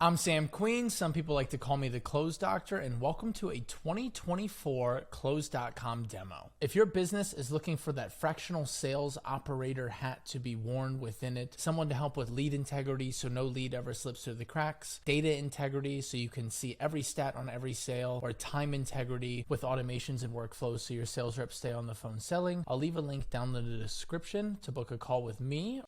I'm Sam Queen. Some people like to call me the Close Doctor, and welcome to a 2024 Close.com demo. If your business is looking for that fractional sales operator hat to be worn within it, someone to help with lead integrity so no lead ever slips through the cracks, data integrity so you can see every stat on every sale, or time integrity with automations and workflows so your sales reps stay on the phone selling, I'll leave a link down in the description to book a call with me.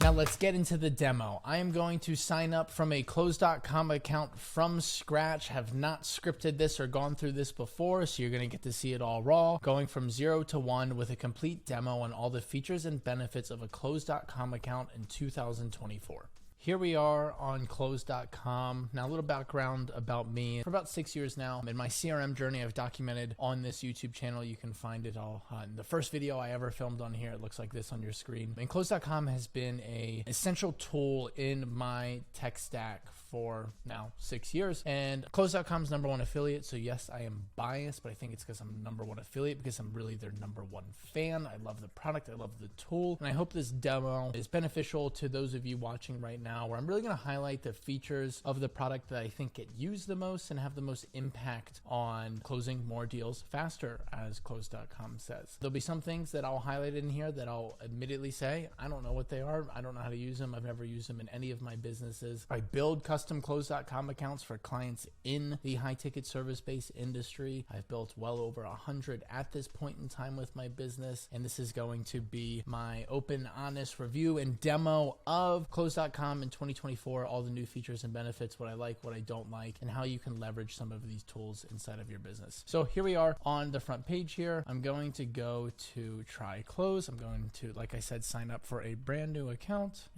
Now let's get into the demo. I am going to sign up from a Close.com account from scratch. Have not scripted this or gone through this before, so you're going to get to see it all raw, going from 0 to 1 with a complete demo on all the features and benefits of a Close.com account in 2024. Here we are on Close.com. Now a little background about me. For about 6 years now, in my CRM journey, I've documented on this YouTube channel. You can find it all in the first video I ever filmed on here. It looks like this on your screen. And Close.com has been an essential tool in my tech stack for now 6 years. And Close.com's #1 affiliate. So yes, I am biased, but I think it's because I'm #1 affiliate because I'm really their #1 fan. I love the product. I love the tool. And I hope this demo is beneficial to those of you watching right now, where I'm really going to highlight the features of the product that I think get used the most and have the most impact on closing more deals faster, as Close.com says. There'll be some things that I'll highlight in here that I'll admittedly say, I don't know what they are. I don't know how to use them. I've never used them in any of my businesses. I build custom Close.com accounts for clients in the high ticket service-based industry. I've built well over 100 at this point in time with my business. And this is going to be my open, honest review and demo of Close.com in 2024, all the new features and benefits, what I like, what I don't like, and how you can leverage some of these tools inside of your business. So here we are on the front page here. I'm going to go to try close. I'm going to, like I said, sign up for a brand new account,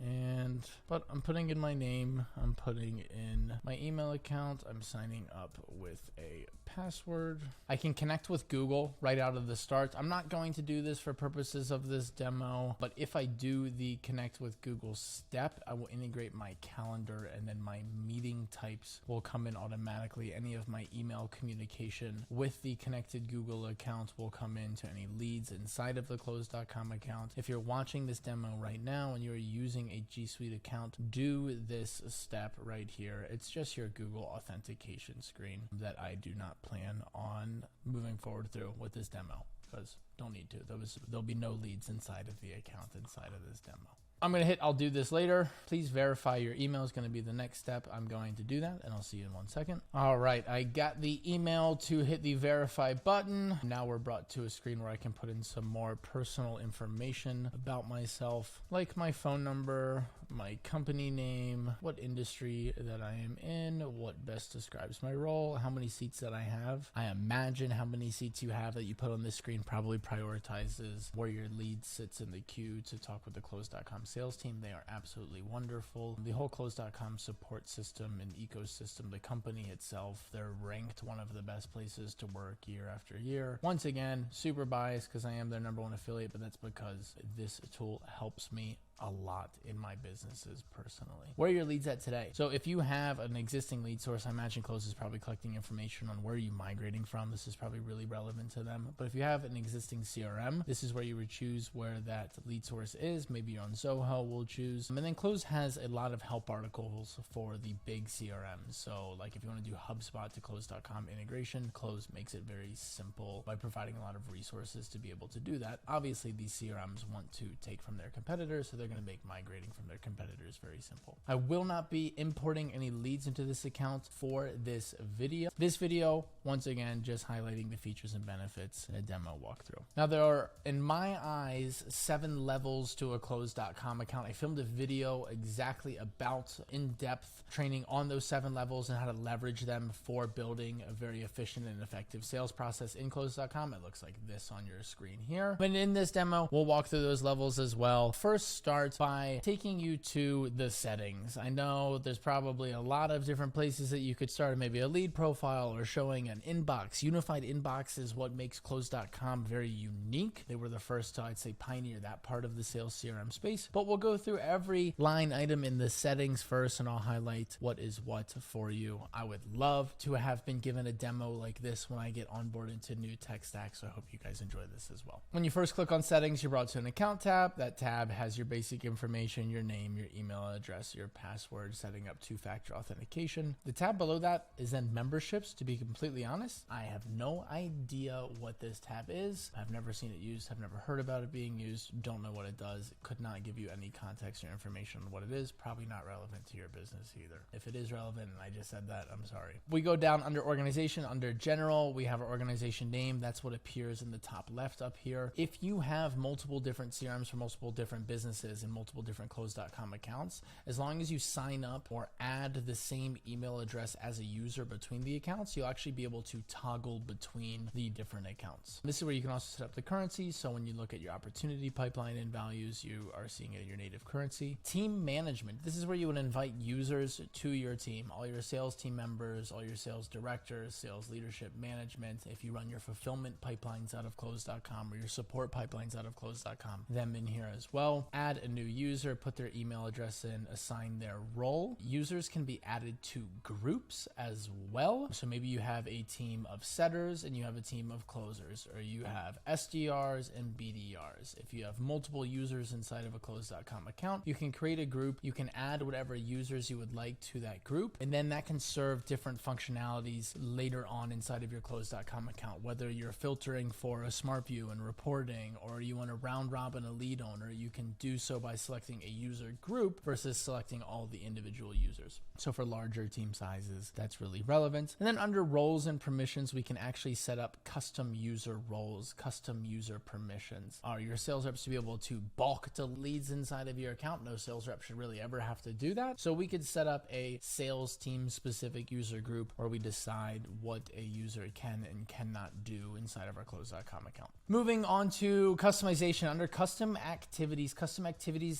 but I'm putting in my name. I'm putting in my email account. I'm signing up with a password. I can connect with Google right out of the start. I'm not going to do this for purposes of this demo, but if I do the connect with Google step, I will integrate my calendar, and then my meeting types will come in automatically. Any of my email communication with the connected Google account will come into any leads inside of the Close.com account. If you're watching this demo right now and you're using a G Suite account, do this step right here. It's just your Google authentication screen that I do not plan on moving forward through with this demo, because don't need to. There'll be no leads inside of the account inside of this demo. I'm going to hit I'll do this later. Please verify your email is going to be the next step. I'm going to do that, and I'll see you in 1 second. All right, I got the email to hit the verify button. Now we're brought to a screen where I can put in some more personal information about myself, like my phone number, my company name, what industry that I am in, what best describes my role, how many seats that I have. I imagine how many seats you have that you put on this screen probably prioritizes where your lead sits in the queue to talk with the Close.com sales team. They are absolutely wonderful. The whole Close.com support system and ecosystem, the company itself, they're ranked one of the best places to work year after year. Once again, super biased because I am their #1 affiliate, but that's because this tool helps me a lot in my businesses personally. Where are your leads at today? So if you have an existing lead source, I imagine Close is probably collecting information on where you're migrating from. This is probably really relevant to them. But if you have an existing CRM, this is where you would choose where that lead source is. Maybe you're on Zoho, we'll choose. And then Close has a lot of help articles for the big CRMs. So like if you want to do HubSpot to Close.com integration, Close makes it very simple by providing a lot of resources to be able to do that. Obviously, these CRMs want to take from their competitors, so they're going to make migrating from their competitors very simple. I will not be importing any leads into this account for this video. This video, once again, just highlighting the features and benefits in a demo walkthrough. Now there are, in my eyes, 7 levels to a Close.com account. I filmed a video exactly about in-depth training on those 7 levels and how to leverage them for building a very efficient and effective sales process in Close.com. It looks like this on your screen here. But in this demo, we'll walk through those levels as well. First, start by taking you to the settings. I know there's probably a lot of different places that you could start, maybe a lead profile or showing an inbox. Unified inbox is what makes Close.com very unique. They were the first to, I'd say, pioneer that part of the sales CRM space. But we'll go through every line item in the settings first, and I'll highlight what is what for you. I would love to have been given a demo like this when I get on board into new tech stacks, so I hope you guys enjoy this as well. When you first click on settings, you're brought to an account tab. That tab has your basic basic information, your name, your email address, your password, setting up two-factor authentication. The tab below that is then memberships. To be completely honest, I have no idea what this tab is. I've never seen it used. I've never heard about it being used. Don't know what it does. Could not give you any context or information on what it is. Probably not relevant to your business either. If it is relevant and I just said that, I'm sorry. We go down under organization, under general, we have our organization name. That's what appears in the top left up here. If you have multiple different CRMs for multiple different businesses and multiple different Close.com accounts, as long as you sign up or add the same email address as a user between the accounts, you'll actually be able to toggle between the different accounts. This is where you can also set up the currency. So when you look at your opportunity pipeline and values, you are seeing it in your native currency. Team management. This is where you would invite users to your team, all your sales team members, all your sales directors, sales leadership management. If you run your fulfillment pipelines out of Close.com or your support pipelines out of Close.com, them in here as well. Add a new user, put their email address in, assign their role. Users can be added to groups as well. So maybe you have a team of setters and you have a team of closers, or you have SDRs and BDRs. If you have multiple users inside of a Close.com account, you can create a group. You can add whatever users you would like to that group, and then that can serve different functionalities later on inside of your Close.com account. Whether you're filtering for a smart view and reporting, or you want to round robin a lead owner, you can do so by selecting a user group versus selecting all the individual users. So for larger team sizes, that's really relevant. And then under roles and permissions, we can actually set up custom user roles, custom user permissions. Your sales reps to be able to bulk to leads inside of your account. No sales rep should really ever have to do that. So we could set up a sales team specific user group where we decide what a user can and cannot do inside of our Close.com account. Moving on to customization. Under custom activities,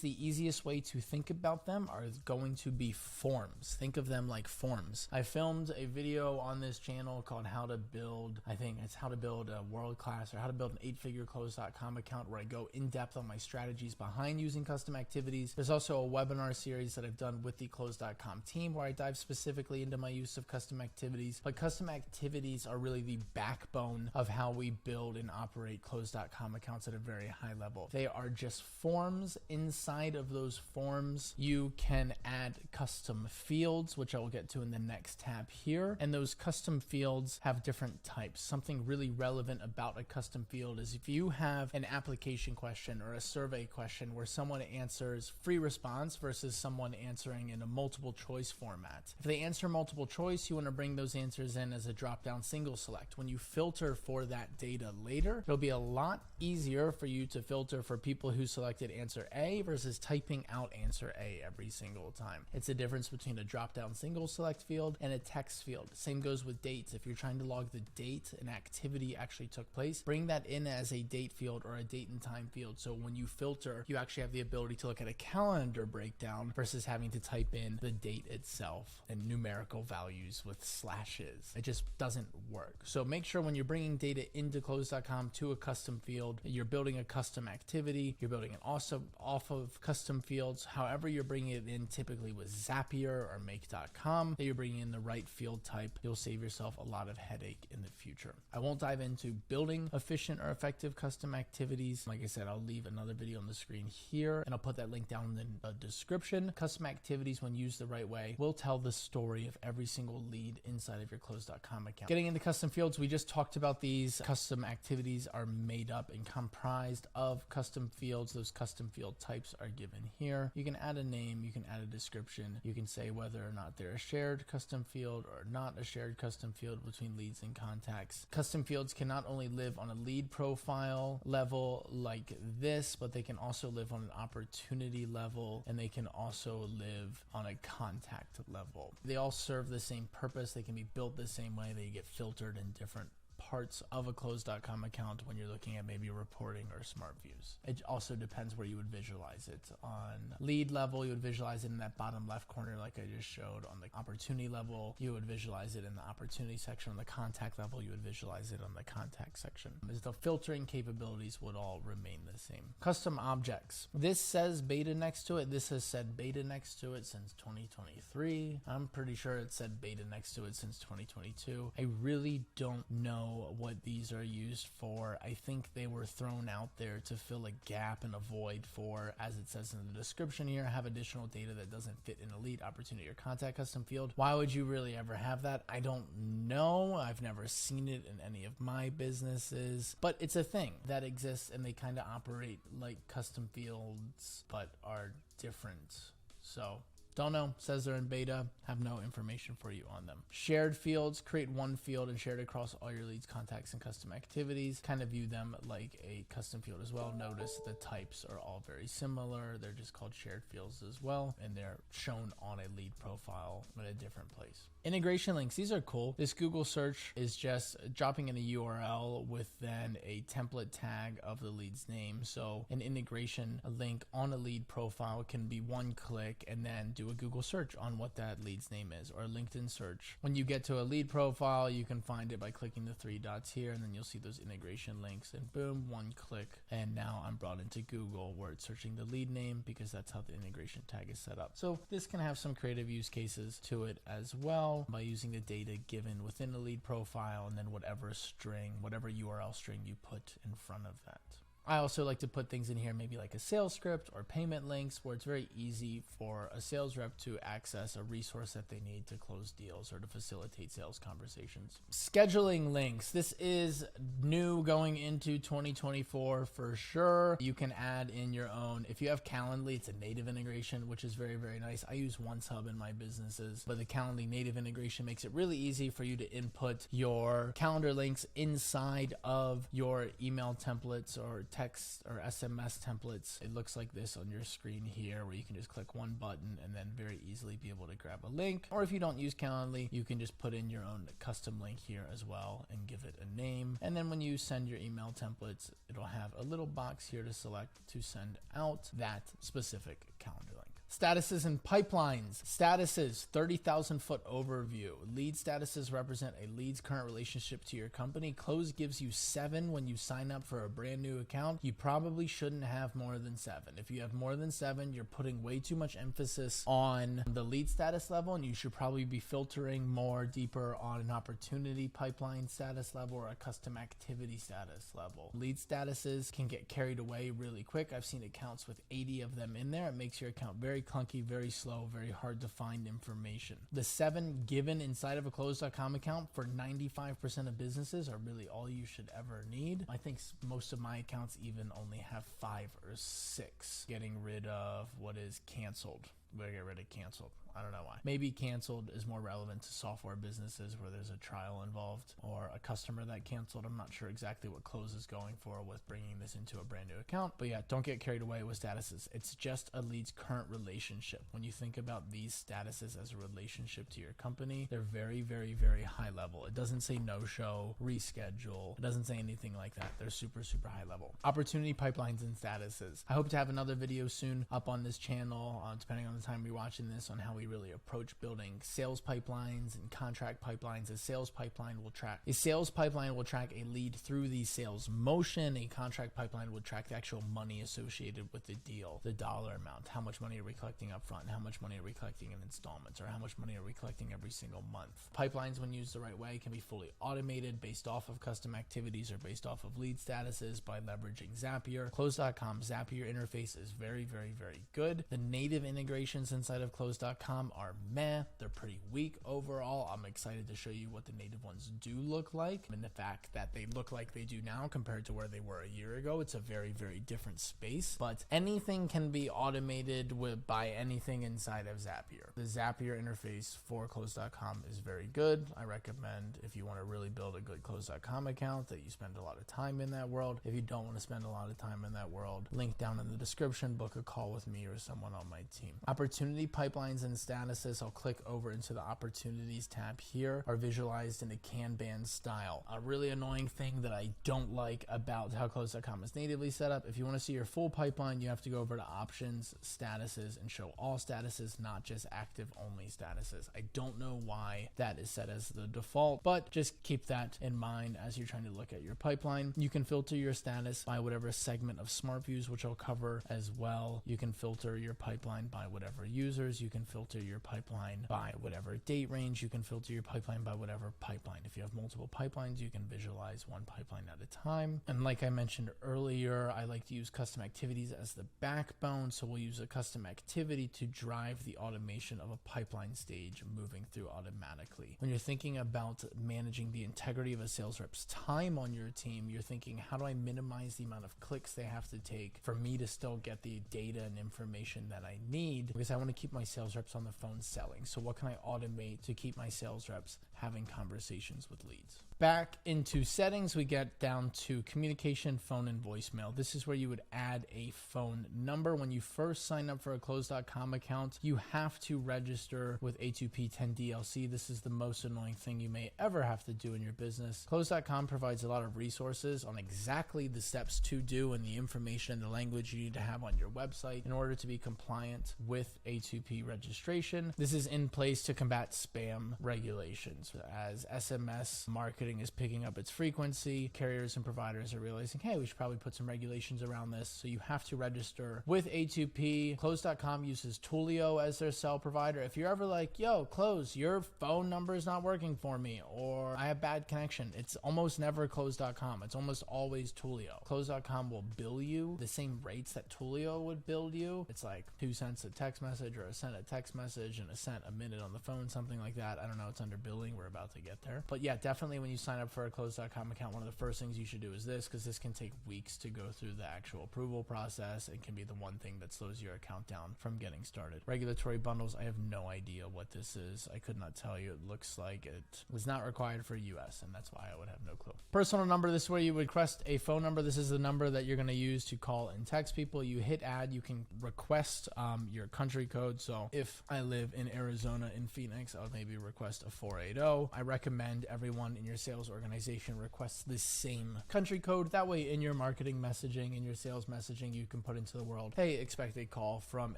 the easiest way to think about them are going to be forms. Think of them like forms. I filmed a video on this channel called how to build a world-class or how to build an 8-figure Close.com account, where I go in depth on my strategies behind using custom activities. There's also a webinar series that I've done with the Close.com team where I dive specifically into my use of custom activities. But custom activities are really the backbone of how we build and operate Close.com accounts at a very high level. They are just forms. Inside of those forms, you can add custom fields, which I will get to in the next tab here. And those custom fields have different types. Something really relevant about a custom field is if you have an application question or a survey question where someone answers free response versus someone answering in a multiple choice format. If they answer multiple choice, you want to bring those answers in as a drop-down single select. When you filter for that data later, it'll be a lot easier for you to filter for people who selected answer A versus typing out answer A every single time. It's a difference between a drop-down single select field and a text field. Same goes with dates. If you're trying to log the date an activity actually took place, bring that in as a date field or a date and time field. So when you filter, you actually have the ability to look at a calendar breakdown versus having to type in the date itself and numerical values with slashes. It just doesn't work. So make sure when you're bringing data into Close.com to a custom field, you're building a custom activity, you're building it also off of custom fields. However you're bringing it in, typically with Zapier or Make.com, that you're bringing in the right field type, you'll save yourself a lot of headache in the future. I won't dive into building efficient or effective custom activities. Like I said, I'll leave another video on the screen here and I'll put that link down in the description. Custom activities, when used the right way, will tell the story of every single lead inside of your Close.com account. Getting into custom fields, we just talked about these. Custom activities are made up and comprised of custom fields. Those custom field types are given here. You can add a name, you can add a description, you can say whether or not they're a shared custom field or not a shared custom field between leads and contacts. Custom fields can not only live on a lead profile level like this, but they can also live on an opportunity level, and they can also live on a contact level. They all serve the same purpose. They can be built the same way. They get filtered in different parts of a Close.com account when you're looking at maybe reporting or smart views. It also depends where you would visualize it. On lead level, you would visualize it in that bottom left corner like I just showed. On the opportunity level, you would visualize it in the opportunity section. On the contact level, you would visualize it on the contact section. As the filtering capabilities would all remain the same. Custom objects. This says beta next to it. This has said beta next to it since 2023. I'm pretty sure it said beta next to it since 2022. I really don't know know what these are used for. I think they were thrown out there to fill a gap and a void for, as it says in the description here, have additional data that doesn't fit in a lead, opportunity, or contact custom field. Why would you really ever have that? I don't know. I've never seen it in any of my businesses, but it's a thing that exists, and they kind of operate like custom fields but are different. So don't know. Says they're in beta. Have no information for you on them. Shared fields. Create one field and share it across all your leads, contacts, and custom activities. Kind of view them like a custom field as well. Notice the types are all very similar. They're just called shared fields as well, and they're shown on a lead profile in a different place. Integration links. These are cool. This Google search is just dropping in a URL with then a template tag of the lead's name. So an integration link on a lead profile can be one click and then do a Google search on what that lead's name is, or a LinkedIn search. When you get to a lead profile, you can find it by clicking the three dots here, and then you'll see those integration links, and boom, one click, and now I'm brought into Google where it's searching the lead name because that's how the integration tag is set up. So this can have some creative use cases to it as well by using the data given within the lead profile and then whatever string, whatever URL string you put in front of that. I also like to put things in here, maybe like a sales script or payment links, where it's very easy for a sales rep to access a resource that they need to close deals or to facilitate sales conversations. Scheduling links. This is new going into 2024 for sure. You can add in your own. If you have Calendly, it's a native integration, which is very, very nice. I use OneHub in my businesses, but the Calendly native integration makes it really easy for you to input your calendar links inside of your email templates or text or SMS templates. It looks like this on your screen here, where you can just click one button and then very easily be able to grab a link. Or if you don't use Calendly, you can just put in your own custom link here as well and give it a name. And then when you send your email templates, it'll have a little box here to select to send out that specific calendar link. Statuses and pipelines. Statuses, 30,000 foot overview. Lead statuses represent a lead's current relationship to your company. Close gives you 7 when you sign up for a brand new account. You probably shouldn't have more than 7. If you have more than 7, you're putting way too much emphasis on the lead status level, and you should probably be filtering more deeper on an opportunity pipeline status level or a custom activity status level. Lead statuses can get carried away really quick. I've seen accounts with 80 of them in there. It makes your account very clunky, very slow, very hard to find information. The 7 given inside of a Close.com account for 95% of businesses are really all you should ever need. I think most of my accounts even only have 5 or 6. Getting rid of what is canceled. We'll get rid of canceled. I don't know why. Maybe canceled is more relevant to software businesses where there's a trial involved or a customer that canceled. I'm not sure exactly what Close is going for with bringing this into a brand new account. But yeah, don't get carried away with statuses. It's just a lead's current relationship. When you think about these statuses as a relationship to your company, they're very, very, very high level. It doesn't say no-show, reschedule. It doesn't say anything like that. They're super, super high level. Opportunity pipelines and statuses. I hope to have another video soon up on this channel, depending on the time you're watching this, on how we really approach building sales pipelines and contract pipelines. A sales pipeline will track a lead through the sales motion. A contract pipeline will track the actual money associated with the deal, the dollar amount. How much money are we collecting up front? How much money are we collecting in installments? Or how much money are we collecting every single month? Pipelines, when used the right way, can be fully automated based off of custom activities or based off of lead statuses by leveraging Zapier. Close.com Zapier interface is very, very, very good. The native integrations inside of Close.com are meh. They're pretty weak overall. I'm excited to show you what the native ones do look like, and the fact that they look like they do now compared to where they were a year ago. It's a very, very different space, but anything can be automated by anything inside of Zapier. The Zapier interface for Close.com is very good. I recommend, if you want to really build a good Close.com account, that you spend a lot of time in that world. If you don't want to spend a lot of time in that world, link down in the description, book a call with me or someone on my team. Opportunity pipelines and statuses, I'll click over into the opportunities tab here, are visualized in a Kanban style. A really annoying thing that I don't like about how Close.com is natively set up. If you want to see your full pipeline, you have to go over to options, statuses, and show all statuses, not just active only statuses. I don't know why that is set as the default, but just keep that in mind as you're trying to look at your pipeline. You can filter your status by whatever segment of smart views, which I'll cover as well. You can filter your pipeline by whatever users. You can filter filter your pipeline by whatever date range. You can filter your pipeline by whatever pipeline. If you have multiple pipelines, you can visualize one pipeline at a time. And like I mentioned earlier, I like to use custom activities as the backbone. So we'll use a custom activity to drive the automation of a pipeline stage moving through automatically. When you're thinking about managing the integrity of a sales rep's time on your team, you're thinking, how do I minimize the amount of clicks they have to take for me to still get the data and information that I need? Because I want to keep my sales reps on the phone selling. So what can I automate to keep my sales reps having conversations with leads? Back into settings, we get down to communication, phone, and voicemail. This is where you would add a phone number. When you first sign up for a Close.com account, you have to register with A2P10 DLC. This is the most annoying thing you may ever have to do in your business. Close.com provides a lot of resources on exactly the steps to do and the information and the language you need to have on your website in order to be compliant with A2P registration. This is in place to combat spam regulations. As SMS marketing is picking up its frequency, carriers and providers are realizing, hey, we should probably put some regulations around this. So you have to register with A2P. Close.com uses Twilio as their cell provider. If you're ever like, yo, Close, your phone number is not working for me, or I have bad connection, it's almost never Close.com. It's almost always Twilio. Close.com will bill you the same rates that Twilio would bill you. It's like 2 cents a text message, or a cent a text message, and a cent a minute on the phone, something like that. I don't know. It's under billing. We're about to get there. But yeah, definitely when you sign up for a Close.com account, one of the first things you should do is this, because this can take weeks to go through the actual approval process and can be the one thing that slows your account down from getting started. Regulatory bundles, I have no idea what this is. I could not tell you. It looks like it was not required for US, and that's why I would have no clue. Personal number, this is where you would request a phone number. This is the number that you're going to use to call and text people. You hit add, you can request your country code. So if I live in Arizona, in Phoenix, I would maybe request a 480. I recommend everyone in your sales organization requests the same country code. That way in your marketing messaging, in your sales messaging, you can put into the world, hey, expect a call from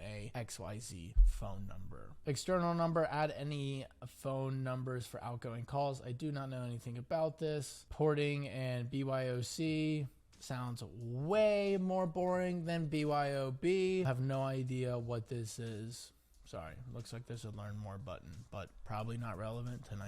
a XYZ phone number. External number, add any phone numbers for outgoing calls. I do not know anything about this. Porting and BYOC sounds way more boring than BYOB. I have no idea what this is. Sorry, looks like there's a learn more button, but probably not relevant to 99%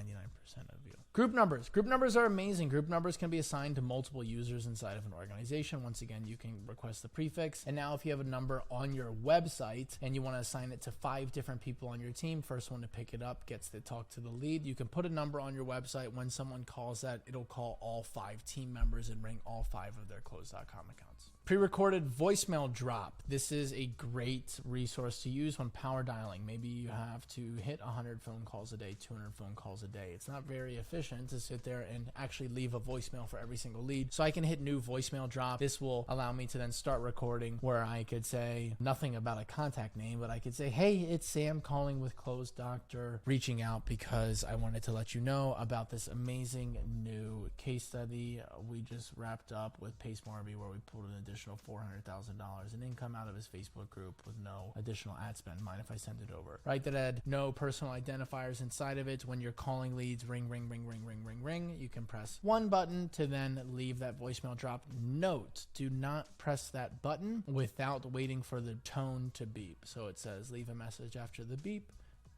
of you. Group numbers. Group numbers are amazing. Group numbers can be assigned to multiple users inside of an organization. Once again, you can request the prefix. And now if you have a number on your website and you want to assign it to 5 different people on your team, first one to pick it up gets to talk to the lead. You can put a number on your website. When someone calls that, it'll call all 5 team members and ring all 5 of their Close.com accounts. Pre-recorded voicemail drop. This is a great resource to use when power dialing. Maybe you have to hit 100 phone calls a day, 200 phone calls a day. It's not very efficient to sit there and actually leave a voicemail for every single lead. So I can hit new voicemail drop. This will allow me to then start recording where I could say nothing about a contact name, but I could say, hey, it's Sam calling with Close Doctor, reaching out because I wanted to let you know about this amazing new case study we just wrapped up with Pace Morby, where we pulled an additional $400,000 in income out of his Facebook group with no additional ad spend. Mind if I send it over? Right, that had no personal identifiers inside of it. When you're calling leads, ring, ring, ring, ring, ring, ring, ring, you can press one button to then leave that voicemail drop. Note, do not press that button without waiting for the tone to beep. So it says leave a message after the beep,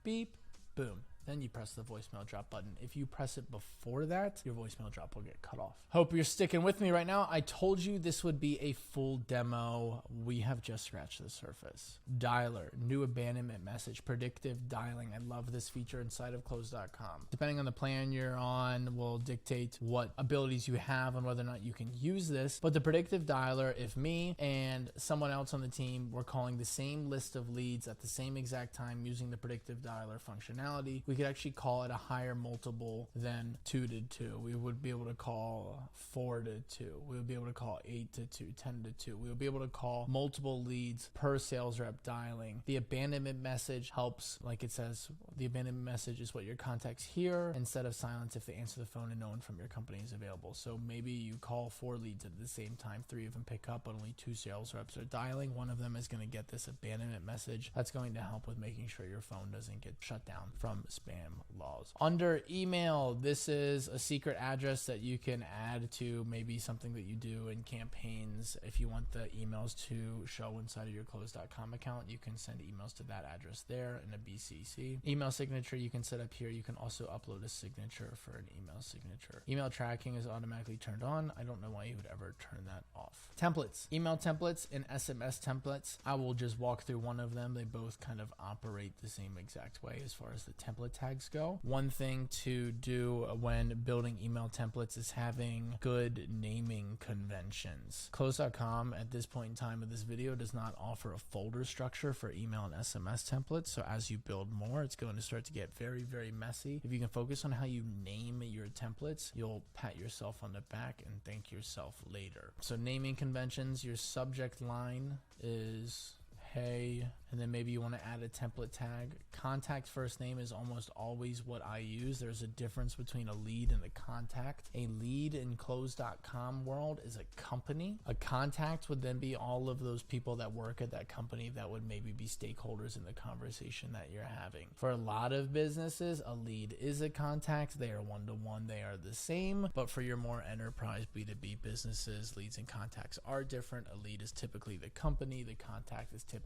beep, boom. Then you press the voicemail drop button. If you press it before that, your voicemail drop will get cut off. Hope you're sticking with me right now. I told you this would be a full demo. We have just scratched the surface. Dialer, new abandonment message, predictive dialing. I love this feature inside of Close.com. Depending on the plan you're on will dictate what abilities you have and whether or not you can use this. But the predictive dialer, if me and someone else on the team were calling the same list of leads at the same exact time using the predictive dialer functionality, we could actually call at a higher multiple than 2 to 2. We would be able to call 4 to 2. We would be able to call 8 to 2, 10 to 2. We would be able to call multiple leads per sales rep dialing. The abandonment message helps, like it says, the abandonment message is what your contacts hear instead of silence if they answer the phone and no one from your company is available. So maybe you call 4 leads at the same time, 3 of them pick up, but only 2 sales reps are dialing. One of them is going to get this abandonment message. That's going to help with making sure your phone doesn't get shut down from spam spam laws. Under email, this is a secret address that you can add to maybe something that you do in campaigns. If you want the emails to show inside of your Close.com account, you can send emails to that address there in a BCC. Email signature you can set up here. You can also upload a signature for an email signature. Email tracking is automatically turned on. I don't know why you would ever turn that off. Templates, email templates and SMS templates. I will just walk through one of them. They both kind of operate the same exact way as far as the template tags go. One thing to do when building email templates is having good naming conventions. Close.com at this point in time of this video does not offer a folder structure for email and SMS templates. So as you build more, it's going to start to get very, very messy. If you can focus on how you name your templates, you'll pat yourself on the back and thank yourself later. So naming conventions, your subject line is hey, and then maybe you want to add a template tag. Contact first name is almost always what I use. There's a difference between a lead and a contact. A lead in Close.com world is a company. A contact would then be all of those people that work at that company that would maybe be stakeholders in the conversation that you're having. For a lot of businesses, a lead is a contact. They are one-to-one. They are the same. But for your more enterprise B2B businesses, leads and contacts are different. A lead is typically the company. The contact is typically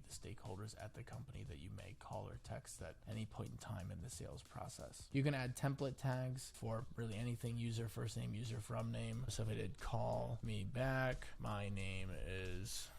the stakeholders at the company that you may call or text at any point in time in the sales process. You can add template tags for really anything: user first name, user from name. So if I did call me back, my name is,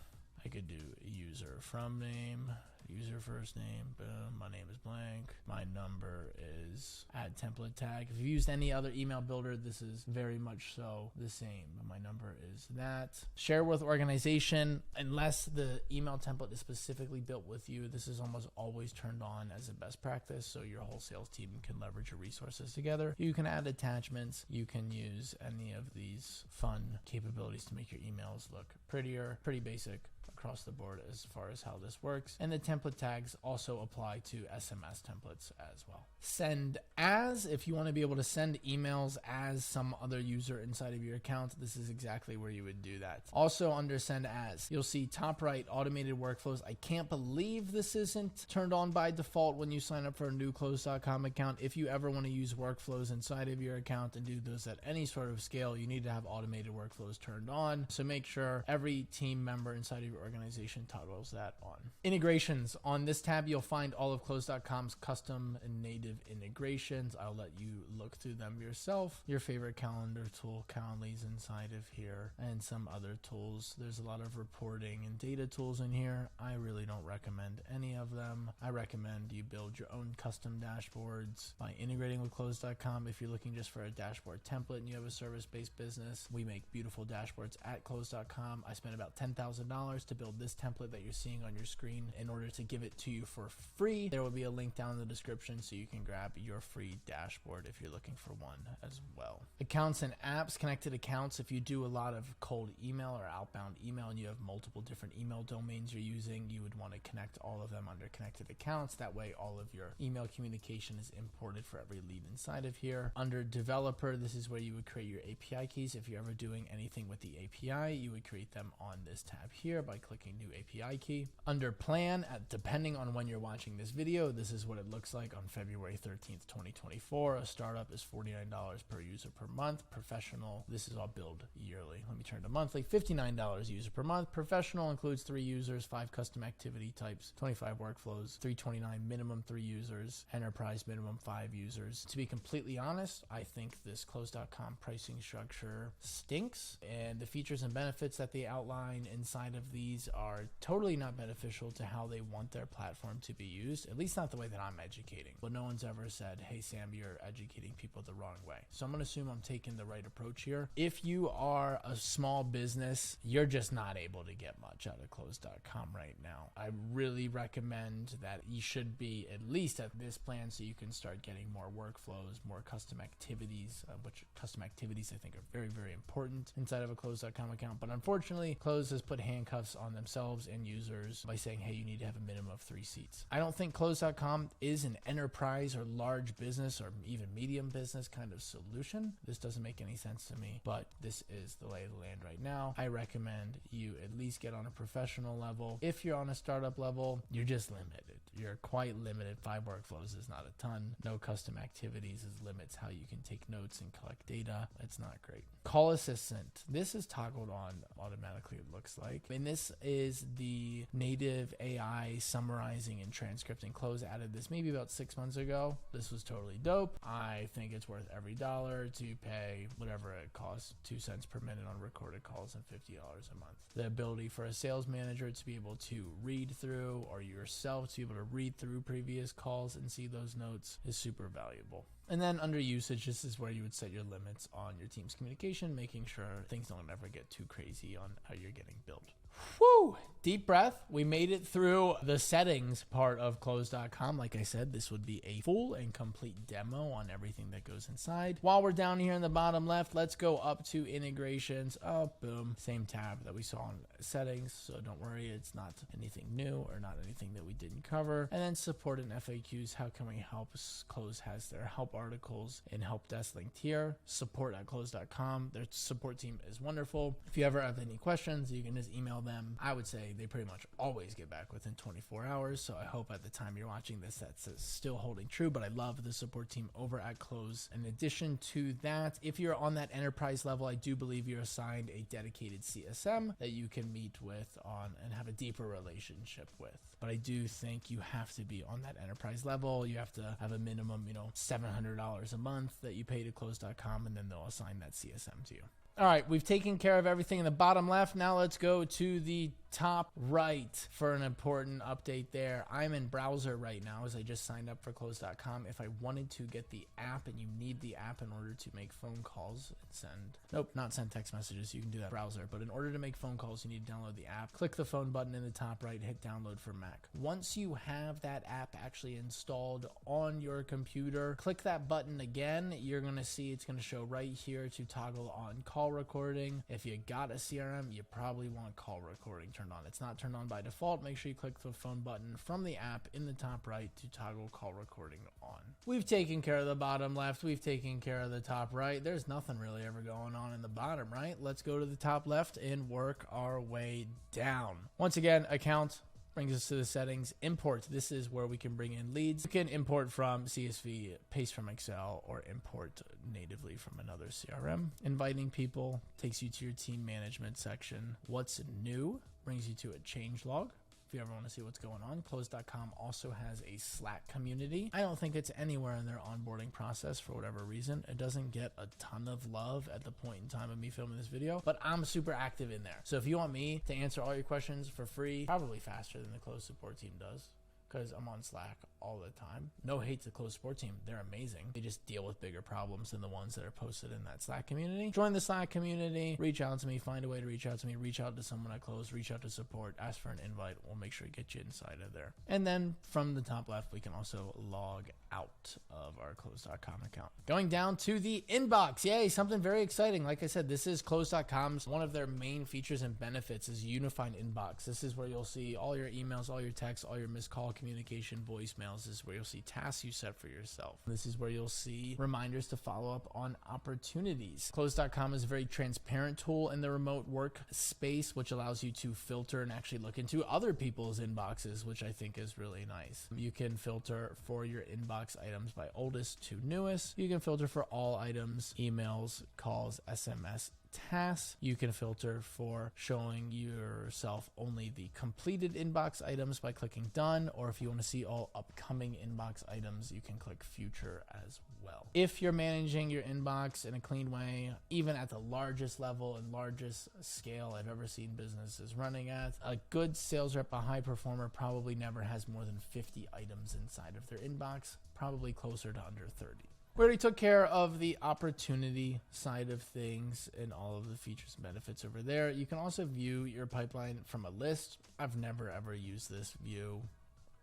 I could do user from name, user first name, boom, my name is blank, my number is, add template tag. If you've used any other email builder, this is very much so the same. My number is that. Share with organization, unless the email template is specifically built with you, this is almost always turned on as a best practice, so your whole sales team can leverage your resources together. You can add attachments. You can use any of these fun capabilities to make your emails look prettier. Pretty basic across the board as far as how this works. And the template tags also apply to SMS templates as well. Send as, if you want to be able to send emails as some other user inside of your account, this is exactly where you would do that. Also under send as, you'll see top right, automated workflows. I can't believe this isn't turned on by default when you sign up for a new Close.com account. If you ever want to use workflows inside of your account and do those at any sort of scale, you need to have automated workflows turned on. So make sure every team member inside of your organization toggles that on. Integrations. On this tab, you'll find all of Close.com's custom and native integrations. I'll let you look through them yourself. Your favorite calendar tool, Calendly's inside of here, and some other tools. There's a lot of reporting and data tools in here. I really don't recommend any of them. I recommend you build your own custom dashboards by integrating with Close.com. If you're looking just for a dashboard template and you have a service-based business, we make beautiful dashboards at Close.com. I spent about $10,000 to build this template that you're seeing on your screen in order to give it to you for free. There will be a link down in the description so you can grab your free dashboard if you're looking for one as well. Accounts and apps, connected accounts. If you do a lot of cold email or outbound email and you have multiple different email domains you're using, you would want to connect all of them under connected accounts. That way all of your email communication is imported for every lead inside of here. Under developer, this is where you would create your API keys. If you're ever doing anything with the API, you would create them on this tab here by clicking new API key. Under plan, depending on when you're watching this video, this is what it looks like on February 13th, 2024. A startup is $49 per user per month. Professional, this is all billed yearly. Let me turn to monthly. $59 user per month. Professional includes 3 users, 5 custom activity types, 25 workflows, $329 minimum 3 users, enterprise minimum 5 users. To be completely honest, I think this Close.com pricing structure stinks, and the features and benefits that they outline inside of these are totally not beneficial to how they want their platform to be used, at least not the way that I'm educating. But no one's ever said, hey Sam, you're educating people the wrong way. So I'm going to assume I'm taking the right approach here. If you are a small business, you're just not able to get much out of Close.com right now. I really recommend that you should be at least at this plan so you can start getting more workflows, more custom activities, which custom activities I think are very, very important inside of a Close.com account. But unfortunately, Close has put handcuffs on themselves and users by saying, hey, you need to have a minimum of 3 seats. I don't think Close.com is an enterprise or large business or even medium business kind of solution. This doesn't make any sense to me, but this is the lay of the land right now. I recommend you at least get on a professional level. If you're on a startup level, you're just limited. you're quite limited. 5 workflows is not a ton. No custom activities is limits how you can take notes and collect data. It's not great. Call Assistant. This is toggled on automatically, it looks like. And this is the native AI summarizing and transcripting. Close added this maybe about 6 months ago. This was totally dope. I think it's worth every dollar to pay whatever it costs, 2 cents per minute on recorded calls and $50 a month. The ability for a sales manager to be able to read through, or yourself to be able to read through previous calls and see those notes, is super valuable. And then under usage, this is where you would set your limits on your team's communication, making sure things don't ever get too crazy on how you're getting billed. Whew! Deep breath. We made it through the settings part of Close.com. Like I said, this would be a full and complete demo on everything that goes inside. While we're down here in the bottom left, let's go up to integrations. Oh, boom. Same tab that we saw in settings. So don't worry, it's not anything new or not anything that we didn't cover. And then support and FAQs. How can we help? Close has their help articles and help desk linked here. Support at Close.com. Their support team is wonderful. If you ever have any questions, you can just email them. I would say they pretty much always get back within 24 hours. So I hope at the time you're watching this, that's still holding true, but I love the support team over at Close. In addition to that, if you're on that enterprise level, I do believe you're assigned a dedicated CSM that you can meet with on and have a deeper relationship with. But I do think you have to be on that enterprise level. You have to have a minimum, $700 a month that you pay to Close.com, and then they'll assign that CSM to you. All right, we've taken care of everything in the bottom left. Now let's go to the top right for an important update there. I'm in browser right now as I just signed up for Close.com. If I wanted to get the app, and you need the app in order to make phone calls and not send text messages, you can do that in browser. But in order to make phone calls, you need to download the app. Click the phone button in the top right, hit download for Mac. Once you have that app actually installed on your computer, click that button again. You're going to see it's going to show right here to toggle on call recording. If you got a CRM, you probably want call recording turned on. It's not turned on by default. Make sure you click the phone button from the app in the top right to toggle call recording on. We've taken care of the bottom left. We've taken care of the top right. There's nothing really ever going on in the bottom right. Let's go to the top left and work our way down. Once again, account brings us to the settings. Import. This is where we can bring in leads. You can import from CSV, paste from Excel, or import natively from another CRM. Inviting people takes you to your team management section. What's new brings you to a change log. If you ever want to see what's going on, Close.com also has a Slack community. I don't think it's anywhere in their onboarding process for whatever reason. It doesn't get a ton of love at the point in time of me filming this video, but I'm super active in there. So if you want me to answer all your questions for free, probably faster than the Close support team does, because I'm on Slack all the time. No hate to Close support team. They're amazing. They just deal with bigger problems than the ones that are posted in that Slack community. Join the Slack community. Reach out to me. Find a way to reach out to me. Reach out to someone at Close. Reach out to support. Ask for an invite. We'll make sure to get you inside of there. And then from the top left, we can also log out of our Close.com account. Going down to the inbox. Yay, something very exciting. Like I said, this is Close.com's one of their main features and benefits is unified inbox. This is where you'll see all your emails, all your texts, all your missed call communication, voicemails. This is where you'll see tasks you set for yourself. This is where you'll see reminders to follow up on opportunities. Close.com is a very transparent tool in the remote work space, which allows you to filter and actually look into other people's inboxes, which I think is really nice. You can filter for your inbox items by oldest to newest. You can filter for all items, emails, calls, SMS, tasks. You can filter for showing yourself only the completed inbox items by clicking done, or if you want to see all upcoming inbox items, you can click future as well. If you're managing your inbox in a clean way, even at the largest level and largest scale I've ever seen businesses running at, a good sales rep, a high performer, probably never has more than 50 items inside of their inbox, probably closer to under 30. We already took care of the opportunity side of things and all of the features and benefits over there. You can also view your pipeline from a list. I've never ever used this view.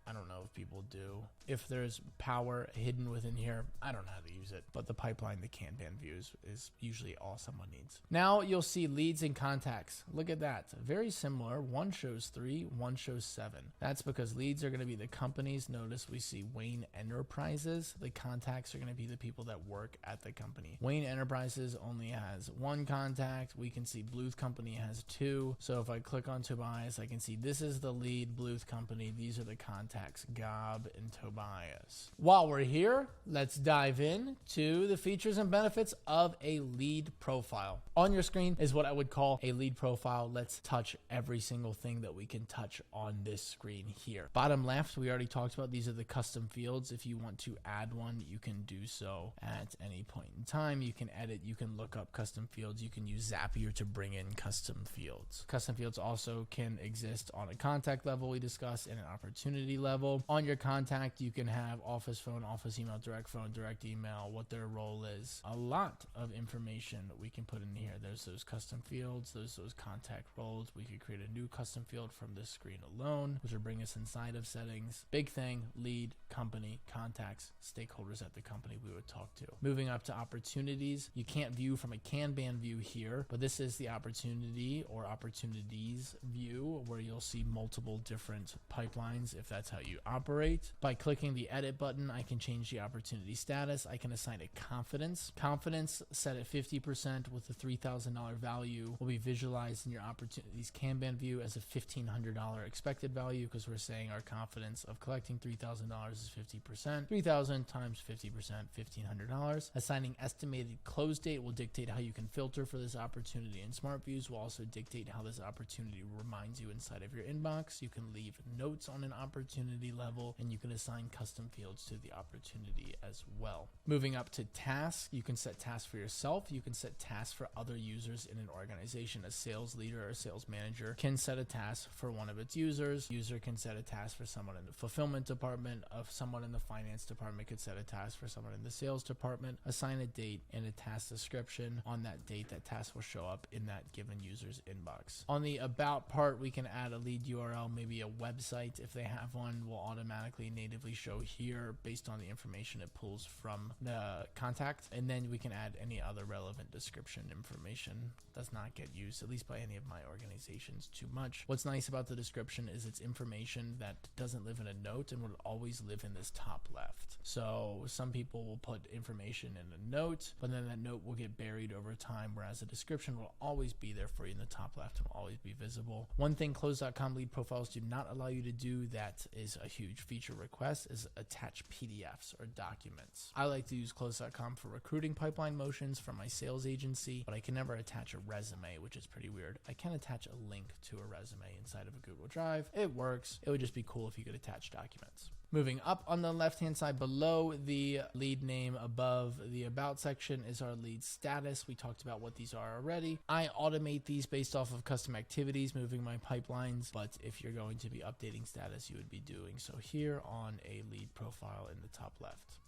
I don't know if people do. If there's power hidden within here, I don't know how to use it. But the pipeline, the Kanban views is usually all someone needs. Now you'll see leads and contacts. Look at that. Very similar. One shows 3, one shows 7. That's because leads are going to be the companies. Notice we see Wayne Enterprises. The contacts are going to be the people that work at the company. Wayne Enterprises only has 1 contact. We can see Bluth Company has 2. So if I click on Tobias, I can see this is the lead, Bluth Company. These are the contacts. contacts, Gob and Tobias. While we're here, let's dive in to the features and benefits of a lead profile. On your screen is what I would call a lead profile. Let's touch every single thing that we can touch on this screen here. Bottom left, we already talked about, these are the custom fields. If you want to add one, you can do so at any point in time. You can edit, you can look up custom fields, you can use Zapier to bring in custom fields. Custom fields also can exist on a contact level we discussed and an opportunity level. On your contact, you can have office phone, office email, direct email, what their role is. A lot of information that we can put in here. There's those custom fields, those contact roles. We could create a new custom field from this screen alone, which will bring us inside of settings. Big thing, lead, company, contacts, stakeholders at the company we would talk to. Moving up to opportunities, you can't view from a Kanban view here, but this is the opportunity or opportunities view where you'll see multiple different pipelines if that's how you operate. By clicking the edit button, I can change the opportunity status. I can assign it confidence. Confidence set at 50% with a $3,000 value will be visualized in your opportunities Kanban view as a $1,500 expected value, because we're saying our confidence of collecting $3,000 is 50%. 3,000 times 50%, $1,500. Assigning estimated close date will dictate how you can filter for this opportunity, and Smart Views will also dictate how this opportunity reminds you inside of your inbox. You can leave notes on an opportunity level, and you can assign custom fields to the opportunity as well. Moving up to tasks, you can set tasks for yourself. You can set tasks for other users in an organization. A sales leader or a sales manager can set a task for one of its users. User can set a task for someone in the fulfillment department. Of someone in the finance department could set a task for someone in the sales department. Assign a date and a task description. On that date, that task will show up in that given user's inbox. On the about part, we can add a lead URL, maybe a website. If they have one, will automatically natively show here based on the information it pulls from the contact. And then we can add any other relevant description information. Does not get used, at least by any of my organizations, too much. What's nice about the description is it's information that doesn't live in a note and would always live in this top left. So some people will put information in a note, but then that note will get buried over time, whereas a description will always be there for you in the top left and will always be visible. One thing Close.com lead profiles do not allow you to do that is a huge feature request is attach PDFs or documents. I like to use Close.com for recruiting pipeline motions for my sales agency, but I can never attach a resume, which is pretty weird. I can attach a link to a resume inside of a Google Drive. It works. It would just be cool if you could attach documents. Moving up on the left-hand side below the lead name above the about section is our lead status. We talked about what these are already. I automate these based off of custom activities, moving my pipelines, but if you're going to be updating status, you would be doing so here on a lead profile in the top left.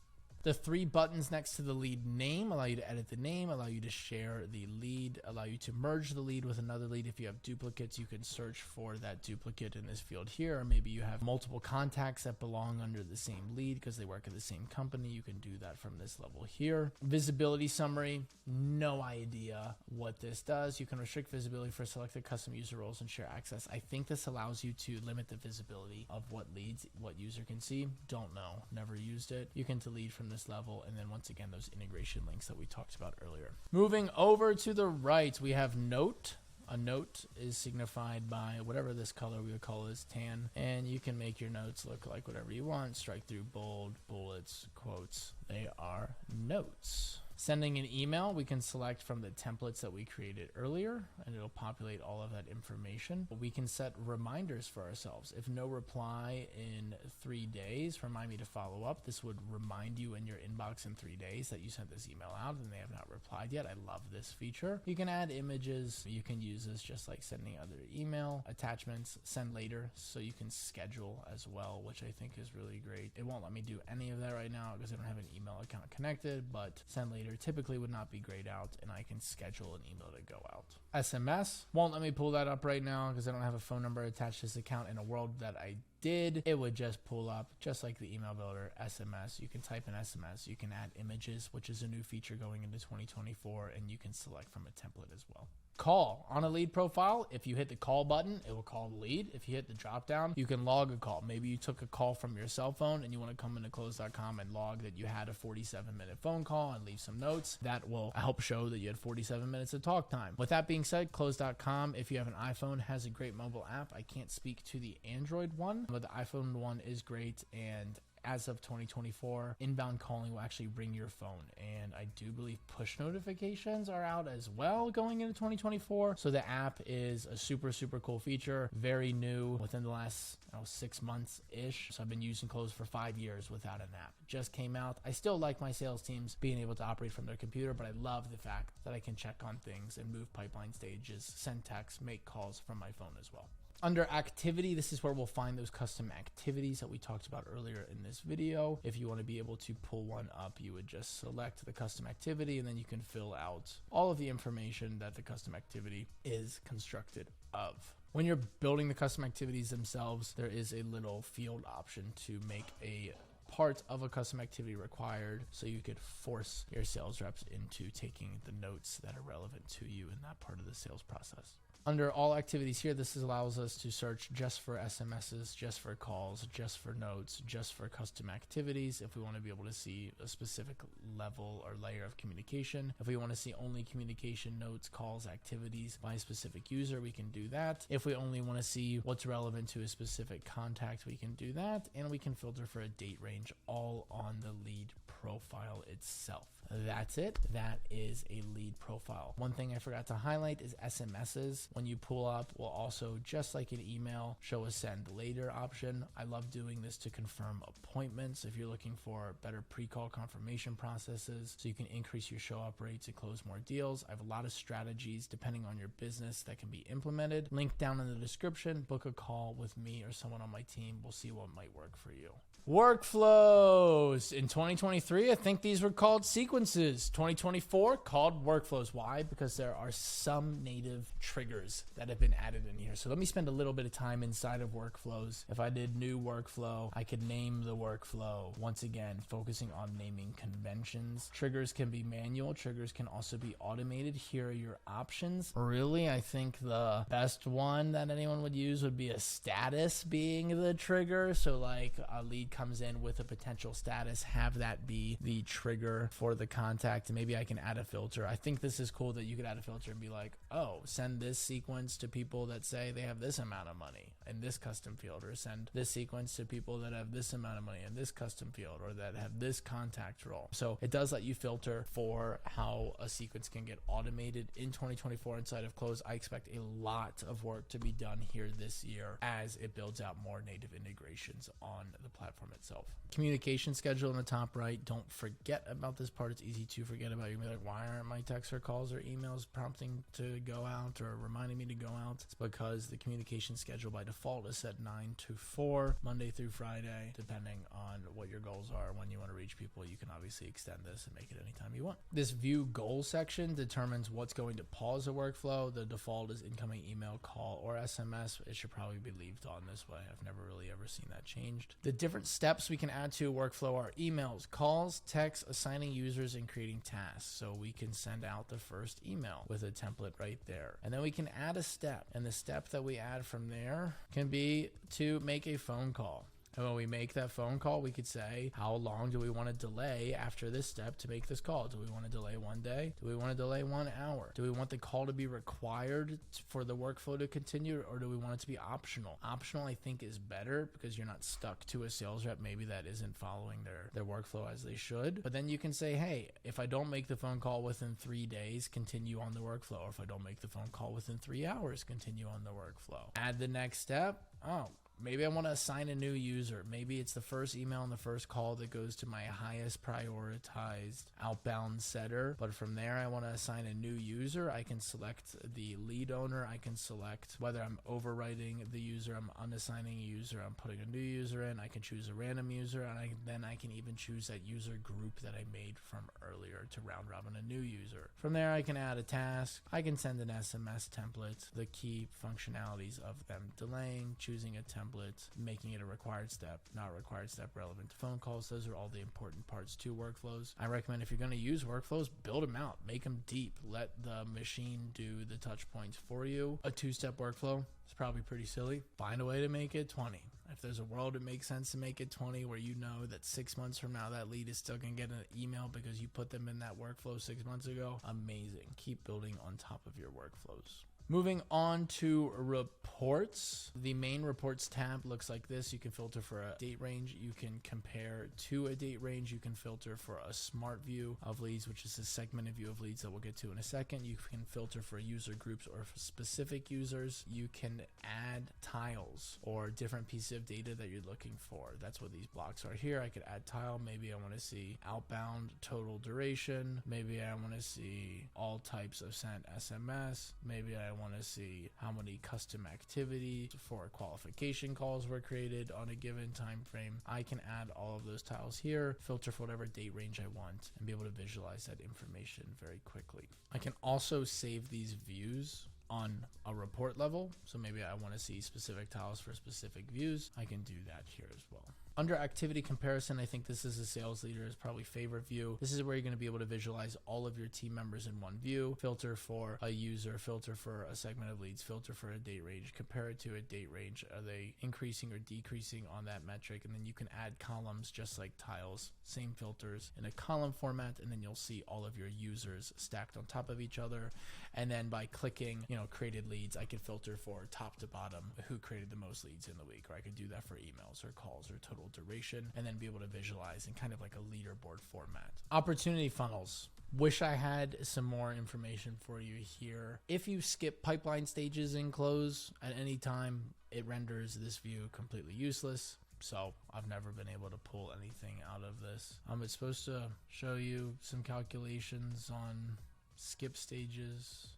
The three buttons next to the lead name allow you to edit the name, allow you to share the lead, allow you to merge the lead with another lead. If you have duplicates, you can search for that duplicate in this field here, or maybe you have multiple contacts that belong under the same lead because they work at the same company. You can do that from this level here. Visibility summary, no idea what this does. You can restrict visibility for selected custom user roles and share access. I think this allows you to limit the visibility of what leads, what user can see. Don't know, never used it. You can delete from this level, and then once again those integration links that we talked about earlier. Moving over to the right, we have note. A note is signified by whatever this color we would call is tan, and you can make your notes look like whatever you want. Strike through, bold, bullets, quotes. They are notes. Sending an email, we can select from the templates that we created earlier, and it'll populate all of that information. We can set reminders for ourselves. If no reply in 3 days, remind me to follow up. This would remind you in your inbox in 3 days that you sent this email out and they have not replied yet. I love this feature. You can add images. You can use this just like sending other email. Attachments, send later, so you can schedule as well, which I think is really great. It won't let me do any of that right now because I don't have an email account connected, but send later typically would not be grayed out, and I can schedule an email to go out. SMS won't let me pull that up right now because I don't have a phone number attached to this account. In a world that I did, it would just pull up just like the email builder. SMS, you can type in SMS, you can add images, which is a new feature going into 2024, and you can select from a template as well. Call on a lead profile. If you hit the call button, it will call the lead. If you hit the drop down, you can log a call. Maybe you took a call from your cell phone and you want to come into Close.com and log that you had a 47-minute phone call and leave some notes. That will help show that you had 47 minutes of talk time. With that being said, Close.com, if you have an iPhone, has a great mobile app. I can't speak to the Android one, but the iPhone 1 is great, and as of 2024, inbound calling will actually ring your phone, and I do believe push notifications are out as well going into 2024. So the app is a super cool feature, very new within the last 6 months ish. So I've been using Close for 5 years without an app. It just came out. I still like my sales teams being able to operate from their computer, but I love the fact that I can check on things and move pipeline stages, send texts, make calls from my phone as well. Under activity, this is where we'll find those custom activities that we talked about earlier in this video. If you want to be able to pull one up, you would just select the custom activity, and then you can fill out all of the information that the custom activity is constructed of. When you're building the custom activities themselves, there is a little field option to make a part of a custom activity required, so you could force your sales reps into taking the notes that are relevant to you in that part of the sales process. Under all activities here, this allows us to search just for SMSs, just for calls, just for notes, just for custom activities. If we want to be able to see a specific level or layer of communication, if we want to see only communication, notes, calls, activities by a specific user, we can do that. If we only want to see what's relevant to a specific contact, we can do that. And we can filter for a date range, all on the lead profile itself. That's it. That is a lead profile. One thing I forgot to highlight is SMSs. When you pull up, will also, just like an email, show a send later option. I love doing this to confirm appointments. If you're looking for better pre-call confirmation processes, so you can increase your show up rates and close more deals. I have a lot of strategies depending on your business that can be implemented. Link down in the description. Book a call with me or someone on my team. We'll see what might work for you. Workflows. In 2023, I think these were called sequences. 2024, called workflows. Why? Because there are some native triggers that have been added in here. So let me spend a little bit of time inside of workflows. If I did new workflow, I could name the workflow. Once again, focusing on naming conventions. Triggers can be manual. Triggers can also be automated. Here are your options. Really, I think the best one that anyone would use would be a status being the trigger. So like a lead comes in with a potential status, have that be the trigger for the contact. And maybe I can add a filter. I think this is cool that you could add a filter and be like, oh, send this sequence to people that say they have this amount of money in this custom field, or send this sequence to people that have this amount of money in this custom field, or that have this contact role. So it does let you filter for how a sequence can get automated in 2024 inside of Close. I expect a lot of work to be done here this year as it builds out more native integrations on the platform itself. Communication schedule in the top right. Don't forget about this part. It's easy to forget about. You're gonna be like, why aren't my texts or calls or emails prompting to go out or reminding me to go out? It's because the communication schedule by default is set 9 to 4, Monday through Friday, depending on what your goals are. When you want to reach people, you can obviously extend this and make it anytime you want. This view goal section determines what's going to pause a workflow. The default is incoming email, call, or SMS. It should probably be left on this way. I've never really ever seen that changed. The different steps we can add to a workflow are emails, calls, texts, assigning users, and creating tasks. So we can send out the first email with a template right there. And then we can add a step. And the step that we add from there can be to make a phone call. And when we make that phone call, we could say, how long do we want to delay after this step to make this call? Do we want to delay 1 day? Do we want to delay 1 hour? Do we want the call to be required for the workflow to continue, or do we want it to be optional? Optional, I think, is better because you're not stuck to a sales rep maybe that isn't following their workflow as they should. But then you can say, hey, if I don't make the phone call within 3 days, continue on the workflow. Or if I don't make the phone call within 3 hours, continue on the workflow. Add the next step. Oh, maybe I want to assign a new user. Maybe it's the first email and the first call that goes to my highest prioritized outbound setter. But from there, I want to assign a new user. I can select the lead owner. I can select whether I'm overwriting the user, I'm unassigning a user, I'm putting a new user in. I can choose a random user, and then I can even choose that user group that I made from earlier to round robin a new user. From there, I can add a task. I can send an SMS template. The key functionalities of them delaying, choosing a template, making it a required step, not required step relevant to phone calls. Those are all the important parts to workflows. I recommend if you're going to use workflows, build them out, make them deep, let the machine do the touch points for you. A 2-step workflow is probably pretty silly. Find a way to make it 20. If there's a world it makes sense to make it 20 where you know that 6 months from now that lead is still going to get an email because you put them in that workflow 6 months ago, amazing. Keep building on top of your workflows. Moving on to reports. The main reports tab looks like this. You can filter for a date range. You can compare to a date range. You can filter for a smart view of leads, which is a segmented view of leads that we'll get to in a second. You can filter for user groups or for specific users. You can add tiles or different pieces of data that you're looking for. That's what these blocks are here. I could add tile. Maybe I want to see outbound total duration. Maybe I want to see all types of sent SMS. Maybe I want to see how many custom activities for qualification calls were created on a given time frame. I can add all of those tiles here, filter for whatever date range I want, and be able to visualize that information very quickly. I can also save these views on a report level. So maybe I want to see specific tiles for specific views. I can do that here as well. Under activity comparison, I think this is a sales leader's probably favorite view. This is where you're going to be able to visualize all of your team members in one view, filter for a user, filter for a segment of leads, filter for a date range, compare it to a date range. Are they increasing or decreasing on that metric? And then you can add columns just like tiles, same filters in a column format, and then you'll see all of your users stacked on top of each other. And then by clicking, created leads, I could filter for top to bottom who created the most leads in the week, or I could do that for emails or calls or total duration, and then be able to visualize in kind of like a leaderboard format. Opportunity funnels. Wish I had some more information for you here. If you skip pipeline stages in Close at any time, it renders this view completely useless. So I've never been able to pull anything out of this. It's supposed to show you some calculations on skip stages.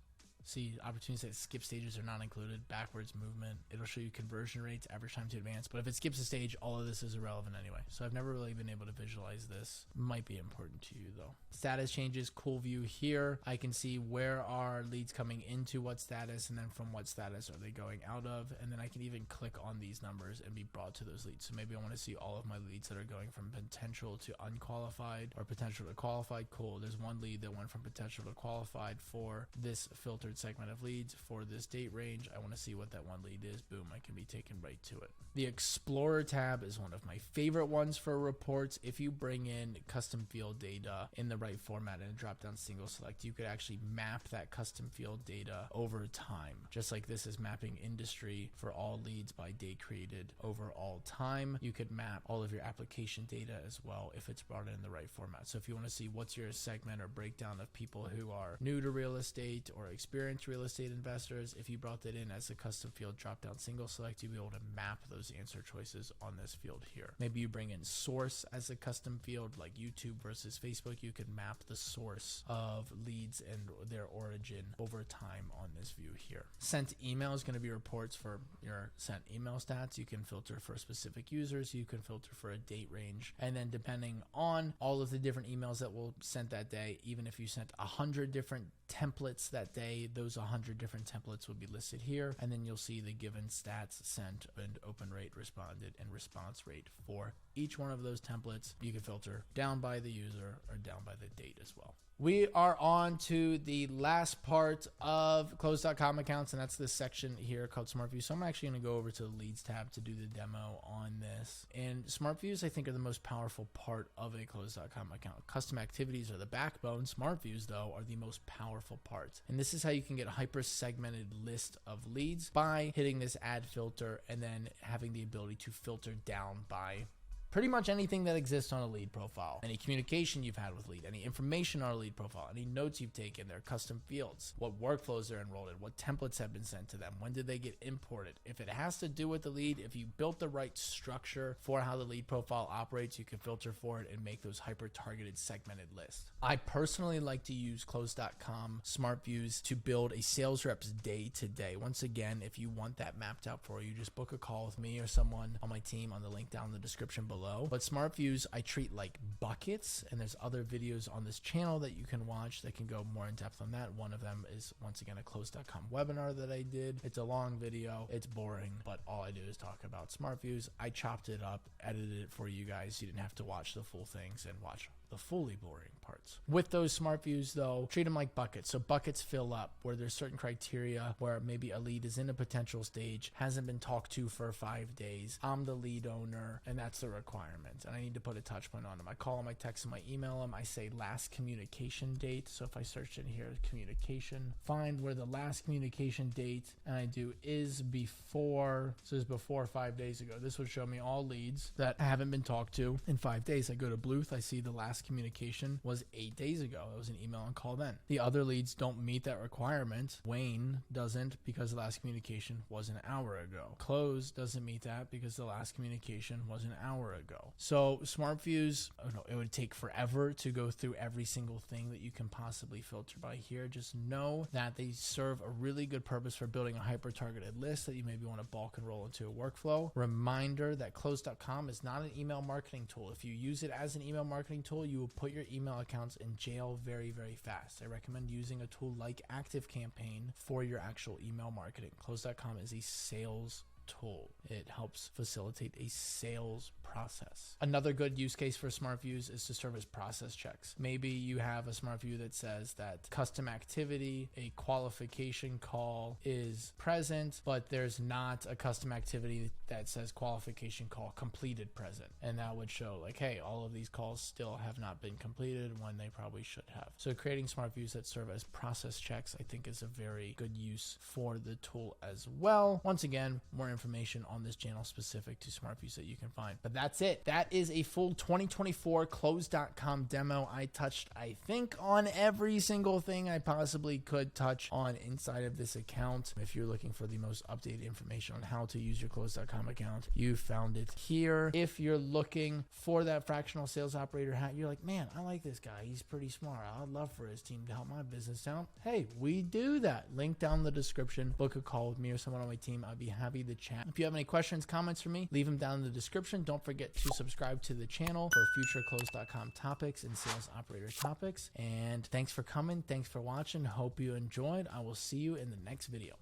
See, opportunities that skip stages are not included, backwards movement. It'll show you conversion rates, average time to advance. But if it skips a stage, all of this is irrelevant anyway. So I've never really been able to visualize this. Might be important to you though. Status changes, cool view here. I can see where are leads coming into what status, and then from what status are they going out of. And then I can even click on these numbers and be brought to those leads. So maybe I want to see all of my leads that are going from potential to unqualified or potential to qualified. Cool. There's one lead that went from potential to qualified for this filtered segment of leads for this date range. I want to see what that one lead is. Boom, I can be taken right to it. The Explorer tab is one of my favorite ones for reports. If you bring in custom field data in the right format and a drop down single select, you could actually map that custom field data over time. Just like this is mapping industry for all leads by date created over all time. You could map all of your application data as well if it's brought in the right format. So if you want to see what's your segment or breakdown of people who are new to real estate or experienced real estate investors, if you brought that in as a custom field drop down single select, you'll be able to map those answer choices on this field here. Maybe you bring in source as a custom field like YouTube versus Facebook. You could map the source of leads and their origin over time on this view here. Sent email is going to be reports for your sent email stats. You can filter for specific users. You can filter for a date range. And then depending on all of the different emails that were sent that day, even if you sent 100 different templates that day, those 100 different templates would be listed here. And then you'll see the given stats sent and open rate responded and response rate for each one of those templates. You can filter down by the user or down by the date as well. We are on to the last part of Close.com accounts, and that's this section here called Smart Views. So I'm actually going to go over to the Leads tab to do the demo on this. And Smart Views, I think, are the most powerful part of a Close.com account. Custom activities are the backbone. Smart Views, though, are the most powerful parts. And this is how you can get a hyper-segmented list of leads by hitting this add filter and then having the ability to filter down by pretty much anything that exists on a lead profile. Any communication you've had with lead, any information on a lead profile, any notes you've taken, their custom fields, what workflows they're enrolled in, what templates have been sent to them, when did they get imported. If it has to do with the lead, if you built the right structure for how the lead profile operates, you can filter for it and make those hyper-targeted segmented lists. I personally like to use Close.com Smart Views to build a sales rep's day-to-day. Once again, if you want that mapped out for you, just book a call with me or someone on my team on the link down in the description below. But Smart Views I treat like buckets, and there's other videos on this channel that you can watch that can go more in depth on that. One of them is once again a Close.com webinar that I did. It's a long video, it's boring, but all I do is talk about Smart Views. I chopped it up, edited it for you guys. You didn't have to watch the full things and watch the fully boring parts. With those Smart Views though, treat them like buckets. So buckets fill up where there's certain criteria where maybe a lead is in a potential stage, hasn't been talked to for 5 days. I'm the lead owner and that's the requirement. requirement, and I need to put a touch point on them. I call them, I text them, I email them, I say last communication date. So if I search in here, communication, find where the last communication date, and I do is before, so it's before 5 days ago. This would show me all leads that haven't been talked to in 5 days. I go to Bluth, I see the last communication was 8 days ago. It was an email and call then. The other leads don't meet that requirement. Wayne doesn't because the last communication was an hour ago. Close doesn't meet that because the last communication was an hour ago. So SmartViews, it would take forever to go through every single thing that you can possibly filter by here. Just know that they serve a really good purpose for building a hyper-targeted list that you maybe want to bulk and roll into a workflow. Reminder that Close.com is not an email marketing tool. If you use it as an email marketing tool, you will put your email accounts in jail very, very fast. I recommend using a tool like ActiveCampaign for your actual email marketing. Close.com is a sales tool. It helps facilitate a sales process. Another good use case for SmartViews is to serve as process checks. Maybe you have a SmartView that says that custom activity, a qualification call is present, but there's not a custom activity that says qualification call completed present. And that would show like, hey, all of these calls still have not been completed when they probably should have. So creating SmartViews that serve as process checks, I think, is a very good use for the tool as well. Once again, more information on this channel specific to SmartViews that you can find. But that's it. That is a full 2024 Close.com demo. I touched, I think, on every single thing I possibly could touch on inside of this account. If you're looking for the most updated information on how to use your Close.com account, you found it here. If you're looking for that fractional sales operator hat, you're like, man, I like this guy. He's pretty smart. I'd love for his team to help my business out. Hey, we do that. Link down in the description. Book a call with me or someone on my team. I'd be happy to chat. If you have any questions, comments for me, leave them down in the description. Don't forget to subscribe to the channel for future Close.com topics and sales operator topics. And thanks for coming. Thanks for watching. Hope you enjoyed. I will see you in the next video.